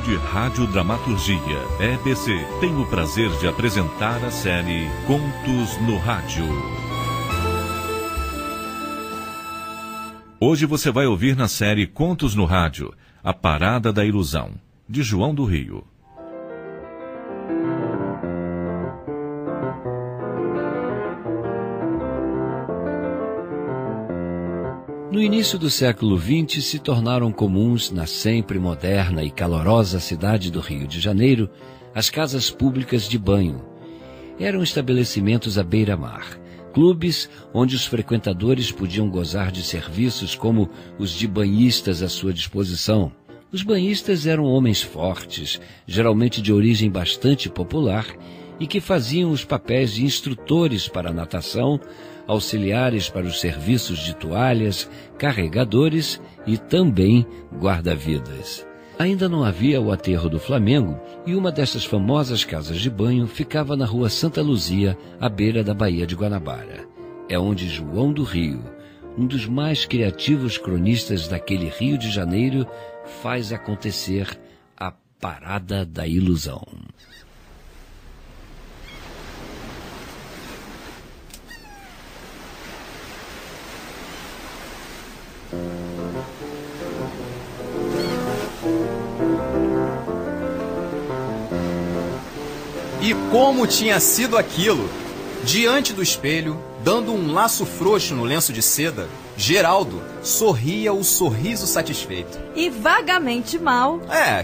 Núcleo de Radiodramaturgia, EBC, tem o prazer de apresentar a série Contos no Rádio. Hoje você vai ouvir na série Contos no Rádio, A Parada da Ilusão, de João do Rio. No início do século XX, se tornaram comuns na sempre moderna e calorosa cidade do Rio de Janeiro as casas públicas de banho. Eram estabelecimentos à beira-mar, clubes onde os frequentadores podiam gozar de serviços como os de banhistas à sua disposição. Os banhistas eram homens fortes, geralmente de origem bastante popular, e que faziam os papéis de instrutores para a natação, auxiliares para os serviços de toalhas, carregadores e também guarda-vidas. Ainda não havia o aterro do Flamengo e uma dessas famosas casas de banho ficava na rua Santa Luzia, à beira da Baía de Guanabara. É onde João do Rio, um dos mais criativos cronistas daquele Rio de Janeiro, faz acontecer a Parada da Ilusão. E como tinha sido aquilo? Diante do espelho, dando um laço frouxo no lenço de seda, Geraldo sorria o sorriso satisfeito. E vagamente mal.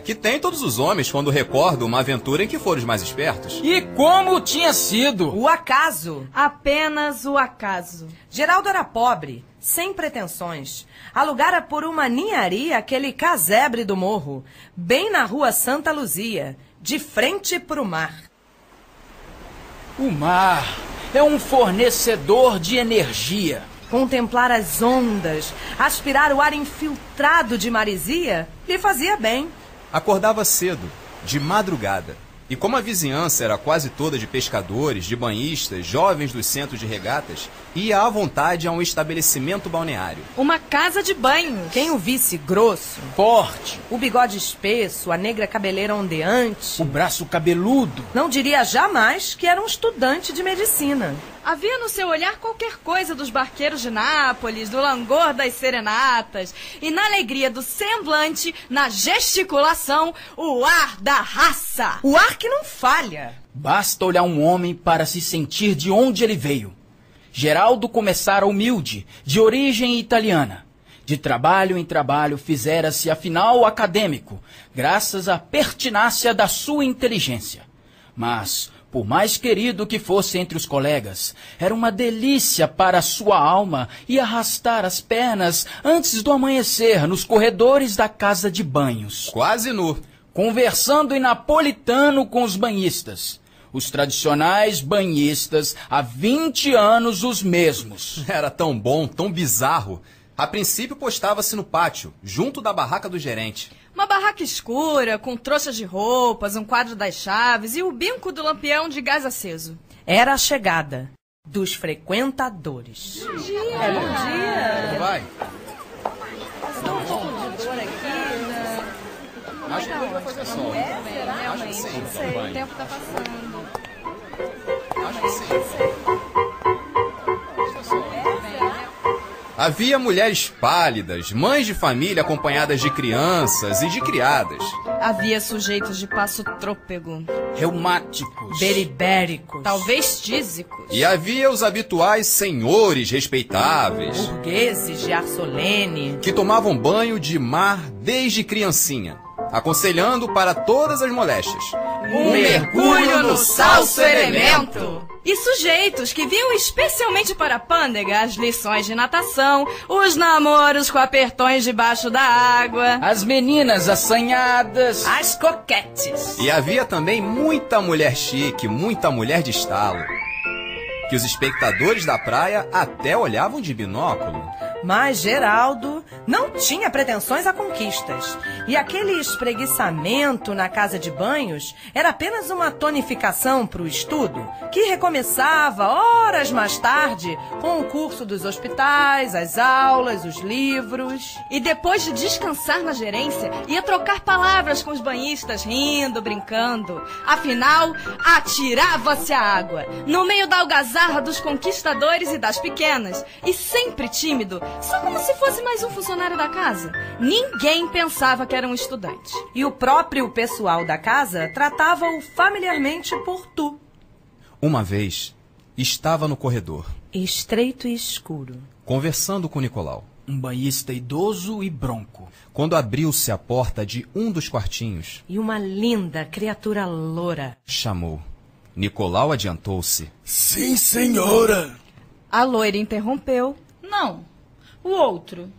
Que tem todos os homens quando recordam uma aventura em que foram os mais espertos. E como tinha sido? O acaso. Apenas o acaso. Geraldo era pobre, sem pretensões. Alugara por uma ninharia aquele casebre do morro, bem na rua Santa Luzia, de frente pro mar. O mar é um fornecedor de energia. Contemplar as ondas, aspirar o ar infiltrado de maresia, lhe fazia bem. Acordava cedo, de madrugada. E como a vizinhança era quase toda de pescadores, de banhistas, jovens dos centros de regatas, ia à vontade a um estabelecimento balneário. Uma casa de banho. Quem o visse grosso, Forte. o bigode espesso, a negra cabeleira ondeante, O braço cabeludo. não diria jamais que era um estudante de medicina. Havia no seu olhar qualquer coisa dos barqueiros de Nápoles, do langor das serenatas, e na alegria do semblante, na gesticulação, o ar da raça. O ar que não falha. Basta olhar um homem para se sentir de onde ele veio. Geraldo começara humilde, de origem italiana. De trabalho em trabalho fizera-se afinal acadêmico, graças à pertinácia da sua inteligência. Mas, por mais querido que fosse entre os colegas, era uma delícia para a sua alma e arrastar as pernas antes do amanhecer nos corredores da casa de banhos. Quase nu. Conversando em napolitano com os banhistas. Os tradicionais banhistas, há 20 anos os mesmos. Era tão bom, tão bizarro. A princípio postava-se no pátio, junto da barraca do gerente. Uma barraca escura, com trouxas de roupas, um quadro das chaves e o binco do lampião de gás aceso. Era a chegada dos frequentadores. Bom dia. Vai. Estou um pouco de dor aqui, né? Acho que vai fazer sol. Será? Acho que sim. Não sei, o tempo tá passando. Acho que sim. Havia mulheres pálidas, mães de família acompanhadas de crianças e de criadas. Havia sujeitos de passo trôpego, Reumáticos. Beribéricos. talvez tísicos. E havia os habituais senhores respeitáveis, Burgueses de ar solene. que tomavam banho de mar desde criancinha, aconselhando para todas as moléstias. Um mergulho no salso elemento. E sujeitos que vinham especialmente para a pândega as lições de natação, os namoros com apertões debaixo da água. As meninas assanhadas. As coquetes. E havia também muita mulher chique, muita mulher de estalo, que os espectadores da praia até olhavam de binóculo. Mas Geraldo Não tinha pretensões a conquistas. E aquele espreguiçamento na casa de banhos era apenas uma tonificação para o estudo, que recomeçava horas mais tarde com o curso dos hospitais, as aulas, os livros. E depois de descansar na gerência, ia trocar palavras com os banhistas, rindo, brincando. Afinal, atirava-se a água, no meio da algazarra dos conquistadores e das pequenas. E sempre tímido, só como se fosse mais um funcionário da casa. Ninguém pensava que era um estudante. E o próprio pessoal da casa tratava-o familiarmente por tu. Uma vez, estava no corredor, Estreito e escuro. conversando com Nicolau, Um banhista idoso e bronco. quando abriu-se a porta de um dos quartinhos. E uma linda criatura loura. Chamou. Nicolau adiantou-se. Sim, senhora. A loira interrompeu. Não, o outro.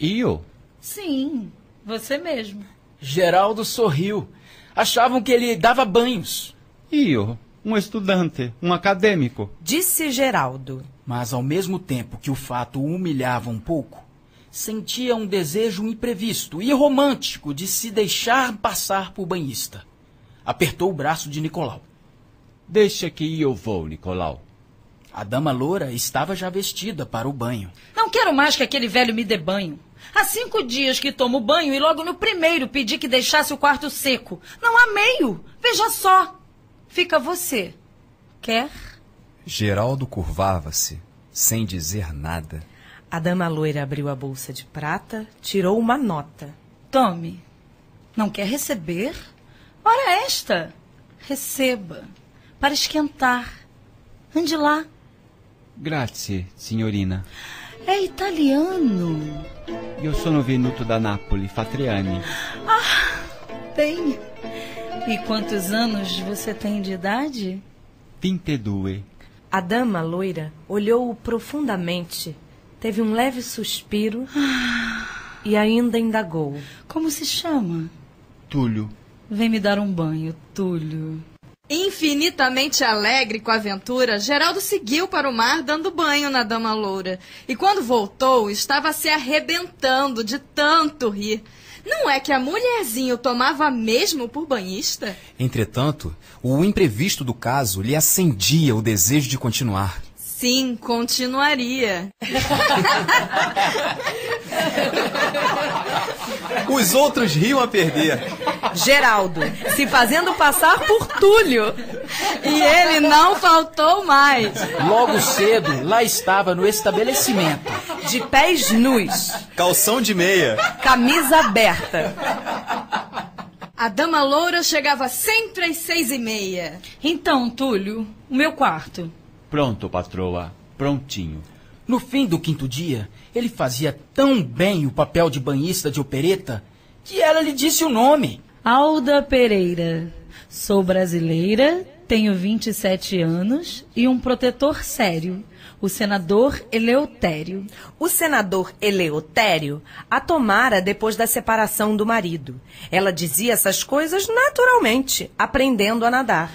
Eu? Sim, você mesmo. Geraldo sorriu. Achavam que ele dava banhos. Eu, um estudante, um acadêmico. Disse Geraldo. Mas ao mesmo tempo que o fato o humilhava um pouco, sentia um desejo imprevisto e romântico de se deixar passar por banhista. Apertou o braço de Nicolau. Deixa que eu vou, Nicolau. A dama loura estava já vestida para o banho. Não quero mais que aquele velho me dê banho. Há 5 dias que tomo banho e logo no primeiro pedi que deixasse o quarto seco. Não há meio. Veja só. Fica você. Quer? Geraldo curvava-se, sem dizer nada. A dama loira abriu a bolsa de prata, tirou uma nota. Tome. Não quer receber? Ora esta. Receba. Para esquentar. Ande lá. Grazie, signorina. É italiano. Io sono venuto da Napoli, Fatriani. Bem. E quantos anos você tem de idade? 22. A dama loira olhou-o profundamente, teve um leve suspiro e ainda indagou. Como se chama? Túlio. Vem me dar um banho, Túlio. Infinitamente alegre com a aventura, Geraldo seguiu para o mar dando banho na dama loura. E quando voltou, estava se arrebentando de tanto rir. Não é que a mulherzinha o tomava mesmo por banhista? Entretanto, o imprevisto do caso lhe acendia o desejo de continuar. Sim, continuaria. Os outros riam a perder. Geraldo, se fazendo passar por Túlio. E ele não faltou mais. Logo cedo, lá estava no estabelecimento. De pés nus, Calção de meia. camisa aberta. A dama loura chegava sempre às 6h30. Então, Túlio, o meu quarto. Pronto, patroa. Prontinho. No fim do 5º dia, ele fazia tão bem o papel de banhista de opereta que ela lhe disse o nome. Alda Pereira. Sou brasileira, tenho 27 anos e um protetor sério, o senador Eleutério. O senador Eleutério a tomara depois da separação do marido. Ela dizia essas coisas naturalmente, aprendendo a nadar.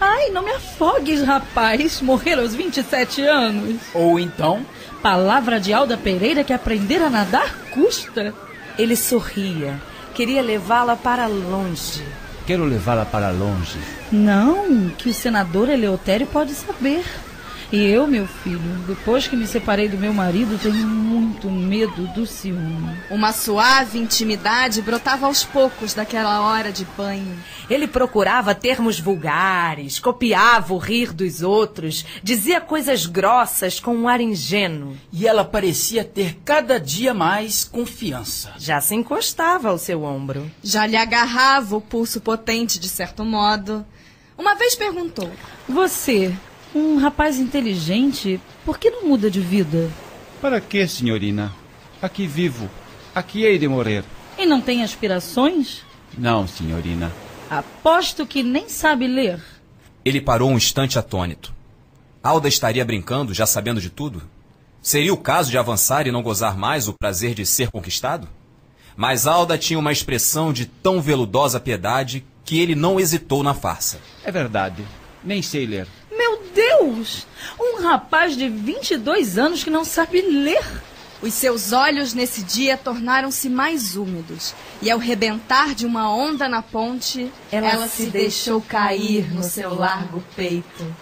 Ai, não me afogues, rapaz. Morrer aos 27 anos. Ou então, Palavra de Alda Pereira que aprender a nadar custa. Ele sorria, queria levá-la para longe. Quero levá-la para longe. Não, que o senador Eleutério pode saber. E eu, meu filho, depois que me separei do meu marido, tenho muito medo do ciúme. Uma suave intimidade brotava aos poucos daquela hora de banho. Ele procurava termos vulgares, copiava o rir dos outros, dizia coisas grossas com um ar ingênuo. e ela parecia ter cada dia mais confiança. Já se encostava ao seu ombro. Já lhe agarrava o pulso potente, de certo modo. Uma vez perguntou: Você, um rapaz inteligente, por que não muda de vida? Para que, senhorina? Aqui vivo. Aqui hei de morrer. E não tem aspirações? Não, senhorina. Aposto que nem sabe ler. Ele parou um instante atônito. Alda estaria brincando, já sabendo de tudo? Seria o caso de avançar e não gozar mais o prazer de ser conquistado? Mas Alda tinha uma expressão de tão veludosa piedade que ele não hesitou na farsa. É verdade. Nem sei ler. Meu Deus! Um rapaz de 22 anos que não sabe ler. Os seus olhos nesse dia tornaram-se mais úmidos, e ao rebentar de uma onda na ponte, ela se deixou cair no seu largo peito.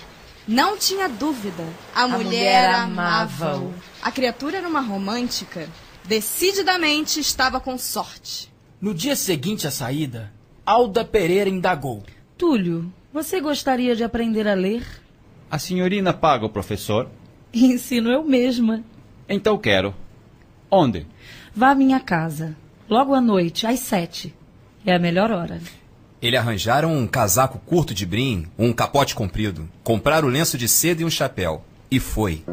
Não tinha dúvida, a mulher amava-o. A criatura era uma romântica. Decididamente estava com sorte. No dia seguinte à saída, Alda Pereira indagou. Túlio, você gostaria de aprender a ler? A senhorina paga o professor? Ensino eu mesma. Então quero. Onde? Vá à minha casa. Logo à noite, às 7. É a melhor hora. Ele arranjaram um casaco curto de brim, um capote comprido, compraram o lenço de seda e um chapéu. E foi.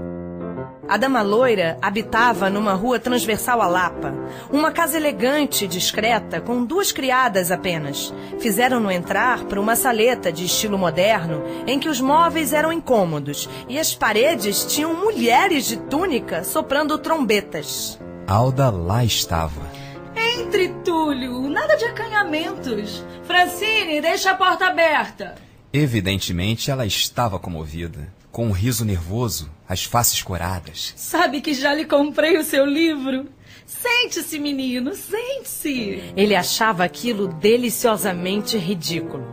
A dama loira habitava numa rua transversal à Lapa. Uma casa elegante e discreta, com 2 criadas apenas. Fizeram-no entrar por uma saleta de estilo moderno, em que os móveis eram incômodos e as paredes tinham mulheres de túnica soprando trombetas. Alda lá estava. Entre, Túlio, nada de acanhamentos. Francine, deixa a porta aberta. Evidentemente, ela estava comovida, com um riso nervoso, as faces coradas. Sabe que já lhe comprei o seu livro? Sente-se, menino, sente-se. Ele achava aquilo deliciosamente ridículo.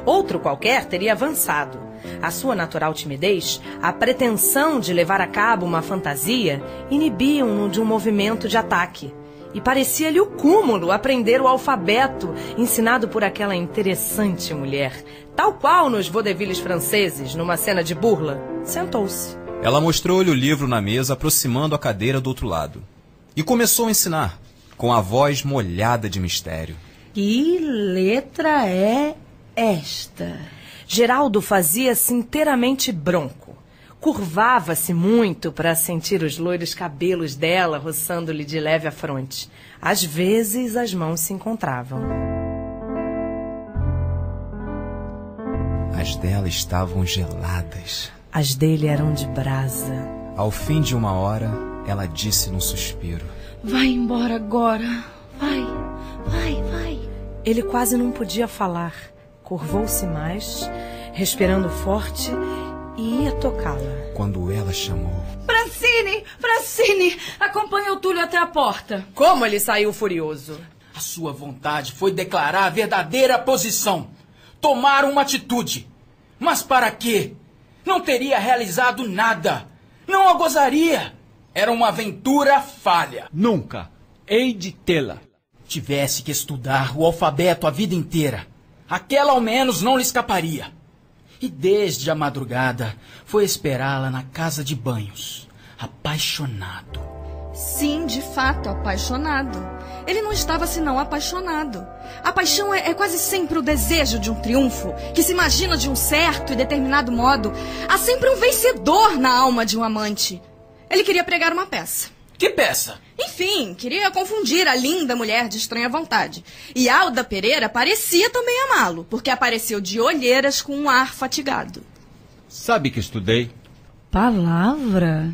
Outro qualquer teria avançado. A sua natural timidez, a pretensão de levar a cabo uma fantasia, inibiam-no de um movimento de ataque. E parecia-lhe o cúmulo aprender o alfabeto ensinado por aquela interessante mulher. Tal qual nos vaudevilles franceses, numa cena de burla. Sentou-se. Ela mostrou-lhe o livro na mesa, aproximando a cadeira do outro lado. E começou a ensinar, com a voz molhada de mistério. Que letra é esta? Geraldo fazia-se inteiramente bronco. Curvava-se muito para sentir os loiros cabelos dela roçando-lhe de leve a fronte. Às vezes, as mãos se encontravam. As dela estavam geladas. As dele eram de brasa. Ao fim de uma hora, ela disse num suspiro. Vai embora agora. Vai. Ele quase não podia falar. Curvou-se mais, respirando forte, e ia tocá-la. Quando ela chamou. Francine, acompanha o Túlio até a porta. Como ele saiu furioso. A sua vontade foi declarar a verdadeira posição. Tomar uma atitude. Mas para quê? Não teria realizado nada. Não a gozaria. Era uma aventura falha. Nunca. Hei de tê-la. Tivesse que estudar o alfabeto a vida inteira. Aquela ao menos não lhe escaparia. E desde a madrugada foi esperá-la na casa de banhos, apaixonado. Sim, de fato, apaixonado. Ele não estava senão apaixonado. A paixão é quase sempre o desejo de um triunfo, que se imagina de um certo e determinado modo. Há sempre um vencedor na alma de um amante. Ele queria pregar uma peça. Que peça? Enfim, queria confundir a linda mulher de estranha vontade. E Alda Pereira parecia também amá-lo, porque apareceu de olheiras com um ar fatigado. Sabe que estudei? Palavra?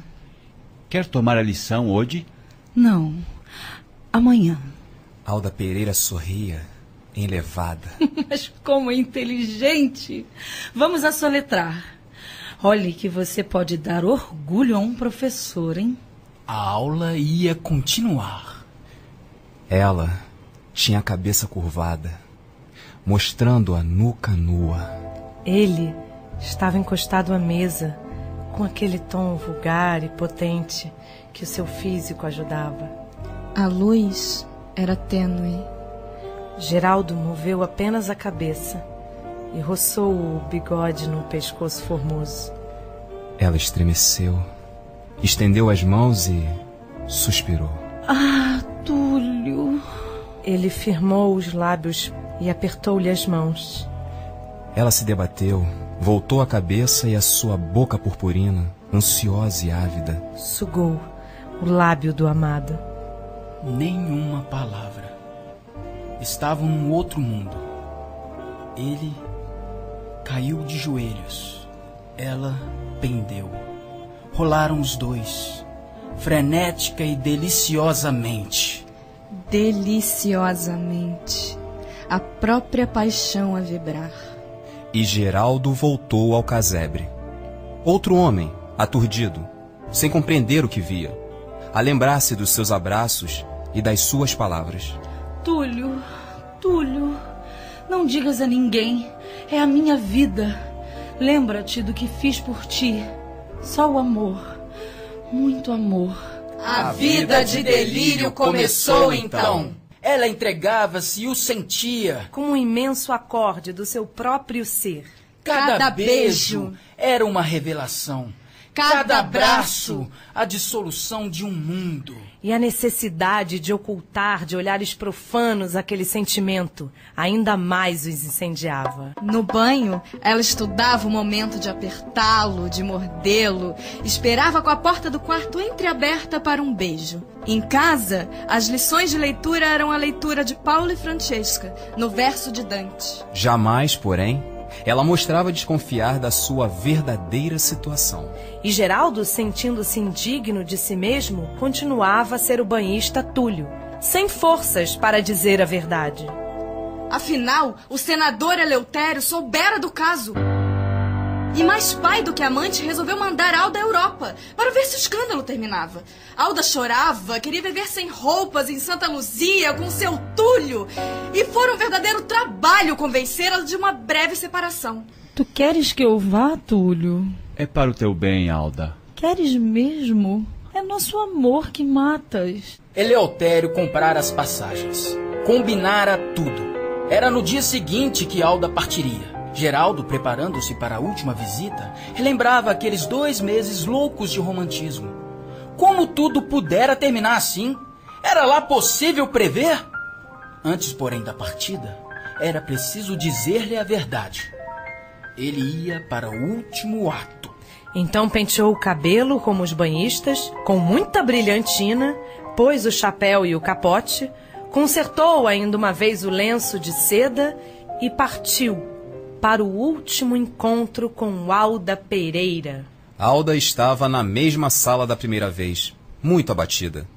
Quer tomar a lição hoje? Não. Amanhã. Alda Pereira sorria, enlevada. Mas como é inteligente. Vamos assoletrar. Olhe que você pode dar orgulho a um professor, hein? A aula ia continuar. Ela tinha a cabeça curvada, mostrando a nuca nua. Ele estava encostado à mesa, com aquele tom vulgar e potente que o seu físico ajudava. A luz era tênue. Geraldo moveu apenas a cabeça e roçou o bigode no pescoço formoso. Ela estremeceu, estendeu as mãos e suspirou. Ah, Túlio. Ele firmou os lábios e apertou-lhe as mãos. Ela se debateu, voltou a cabeça e a sua boca purpurina, ansiosa e ávida, sugou o lábio do amado. Nenhuma palavra. Estavam num outro mundo. Ele caiu de joelhos. Ela pendeu. Rolaram os dois, frenética e deliciosamente. Deliciosamente. A própria paixão a vibrar. E Geraldo voltou ao casebre. Outro homem, aturdido, sem compreender o que via. a lembrar-se dos seus abraços e das suas palavras. Túlio, Túlio, não digas a ninguém, é a minha vida. Lembra-te do que fiz por ti. Só o amor, muito amor. A vida de delírio começou então. Ela entregava-se e o sentia. Com um imenso acorde do seu próprio ser. Cada beijo era uma revelação. Cada abraço, a dissolução de um mundo. E a necessidade de ocultar de olhares profanos aquele sentimento ainda mais os incendiava. No banho, ela estudava o momento de apertá-lo, de mordê-lo, esperava com a porta do quarto entreaberta para um beijo. Em casa, as lições de leitura eram a leitura de Paulo e Francesca, no verso de Dante. Jamais, porém, ela mostrava desconfiar da sua verdadeira situação. E Geraldo, sentindo-se indigno de si mesmo, continuava a ser o banhista Túlio, sem forças para dizer a verdade. Afinal, o senador Eleutério soubera do caso. E mais pai do que amante, resolveu mandar Alda à Europa, para ver se o escândalo terminava. Alda chorava, queria viver sem roupas em Santa Luzia, com seu Túlio. E foi um verdadeiro trabalho convencê-la de uma breve separação. Tu queres que eu vá, Túlio? É para o teu bem, Alda. Queres mesmo? É nosso amor que matas. Eleutério comprara as passagens. Combinara tudo. Era no dia seguinte que Alda partiria. Geraldo, preparando-se para a última visita, relembrava aqueles 2 meses loucos de romantismo. Como tudo pudera terminar assim? Era lá possível prever? Antes, porém, da partida, era preciso dizer-lhe a verdade. Ele ia para o último ato. Então penteou o cabelo como os banhistas, com muita brilhantina, pôs o chapéu e o capote, consertou ainda uma vez o lenço de seda e partiu para o último encontro com Alda Pereira. Alda estava na mesma sala da primeira vez, muito abatida.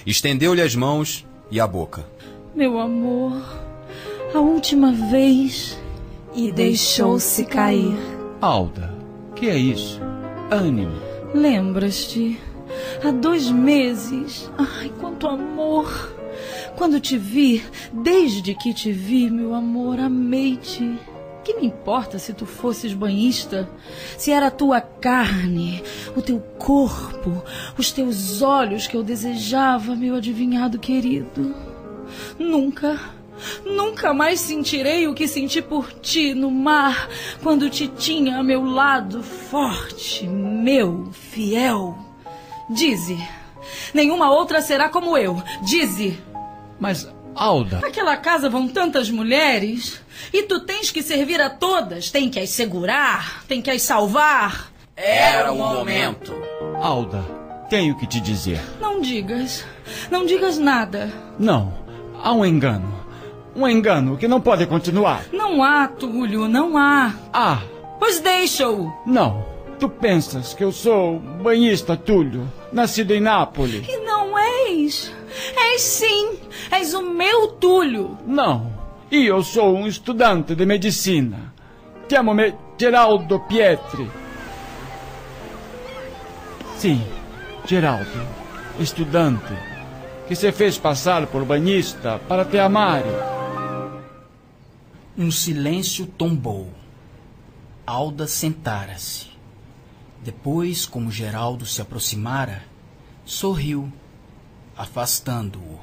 Estendeu-lhe as mãos e a boca. Meu amor, a última vez. E deixou-se cair. Alda, que é isso? Ânimo. Lembras-te? Há 2 meses. Ai, quanto amor! Quando te vi, desde que te vi, meu amor, amei-te. Que me importa se tu fosses banhista? Se era a tua carne, o teu corpo, os teus olhos que eu desejava, meu adivinhado querido. Nunca mais sentirei o que senti por ti no mar, quando te tinha a meu lado, forte, meu, fiel. Dize, nenhuma outra será como eu. Dize. Mas, Alda... Naquela casa vão tantas mulheres, e tu tens que servir a todas, tem que as segurar, tem que as salvar. Era o momento. Alda, tenho que te dizer. Não digas nada. Não, há um engano. Um engano que não pode continuar. Não há, Túlio, não há. Ah. Pois deixa-o. Não, tu pensas que eu sou banhista Túlio, nascido em Nápoles. E não és. És sim, és o meu Túlio. Não, e eu sou um estudante de medicina. Chiamo-me Geraldo Pietri. Sim, Geraldo, estudante, que se fez passar por banhista para te amar. Um silêncio tombou. Alda sentara-se. Depois, como Geraldo se aproximara, sorriu, afastando-o.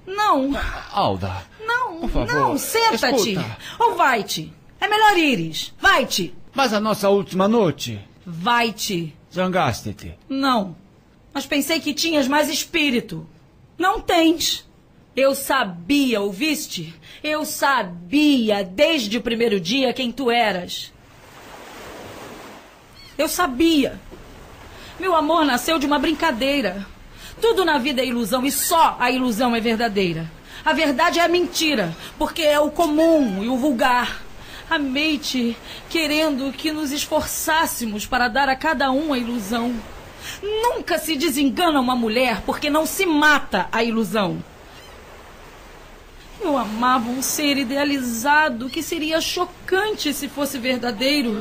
Não. Alda. Não, por favor, não, senta-te. Escuta. Ou vai-te. É melhor ires. Vai-te. Mas a nossa última noite... Vai-te. Zangaste-te. Não. Mas pensei que tinhas mais espírito. Não tens. Eu sabia, ouviste? Eu sabia desde o primeiro dia quem tu eras. Eu sabia. Meu amor nasceu de uma brincadeira. Tudo na vida é ilusão e só a ilusão é verdadeira. A verdade é a mentira, porque é o comum e o vulgar. Amei-te, querendo que nos esforçássemos para dar a cada um a ilusão. Nunca se desengana uma mulher, porque não se mata a ilusão. Eu amava um ser idealizado que seria chocante se fosse verdadeiro.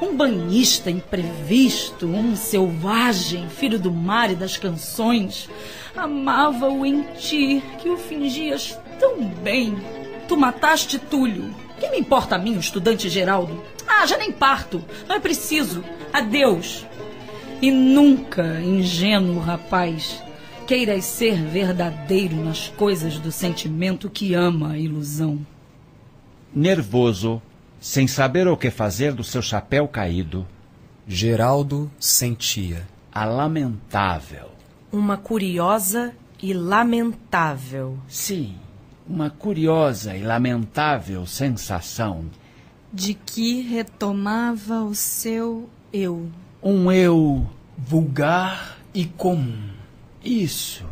Um banhista imprevisto, um selvagem, filho do mar e das canções. Amava-o em ti, que o fingias tão bem. Tu mataste Túlio. Que me importa a mim, o estudante Geraldo? Ah, já nem parto. Não é preciso. Adeus. E nunca, ingênuo rapaz, queiras ser verdadeiro nas coisas do sentimento que ama a ilusão. Nervoso, sem saber o que fazer do seu chapéu caído, Geraldo sentia a lamentável. Uma curiosa e lamentável. Sim, uma curiosa e lamentável sensação. De que retomava o seu eu. Um eu Vulgar e comum. Isso.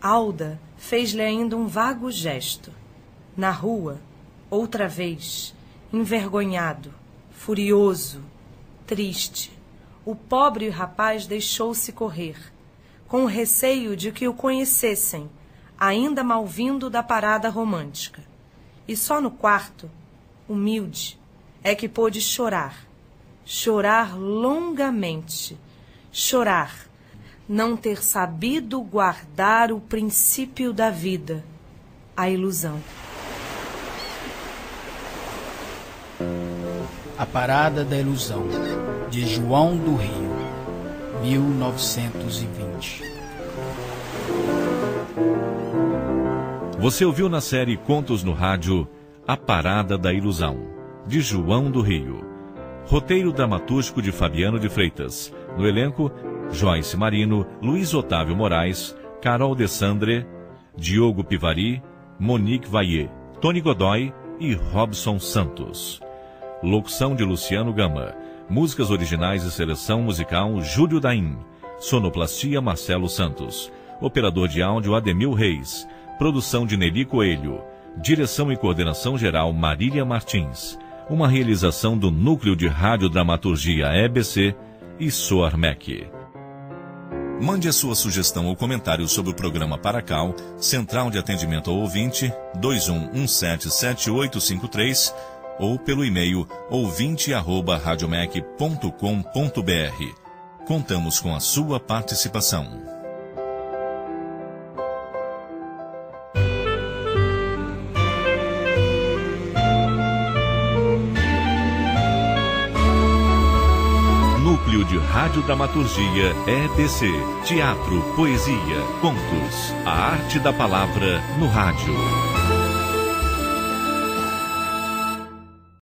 Alda fez-lhe ainda um vago gesto. Na rua, outra vez, envergonhado, furioso, triste, o pobre rapaz deixou-se correr, com o receio de que o conhecessem, ainda mal vindo da parada romântica. E só no quarto, humilde, é que pôde chorar longamente, chorar, não ter sabido guardar o princípio da vida, a ilusão. A Parada da Ilusão, de João do Rio, 1920. Você ouviu na série Contos no Rádio A Parada da Ilusão, de João do Rio. Roteiro dramaturgico de Fabiano de Freitas. No elenco, Joyce Marino, Luiz Otávio Moraes, Carol Dessandre, Diogo Pivari, Monique Vaillet, Tony Godoy e Robson Santos. Locução de Luciano Gama. Músicas originais e seleção musical Júlio Daim. Sonoplastia Marcelo Santos. Operador de áudio Ademil Reis. Produção de Nelly Coelho. Direção e coordenação geral Marília Martins. Uma realização do Núcleo de Radiodramaturgia EBC e Soarmec. Mande a sua sugestão ou comentário sobre o programa Paracal, Central de Atendimento ao Ouvinte, 21177853, ou pelo e-mail ouvinte@radiomec.com.br. Contamos com a sua participação. Núcleo de Radiodramaturgia EBC. Teatro, poesia, contos. A arte da palavra no rádio.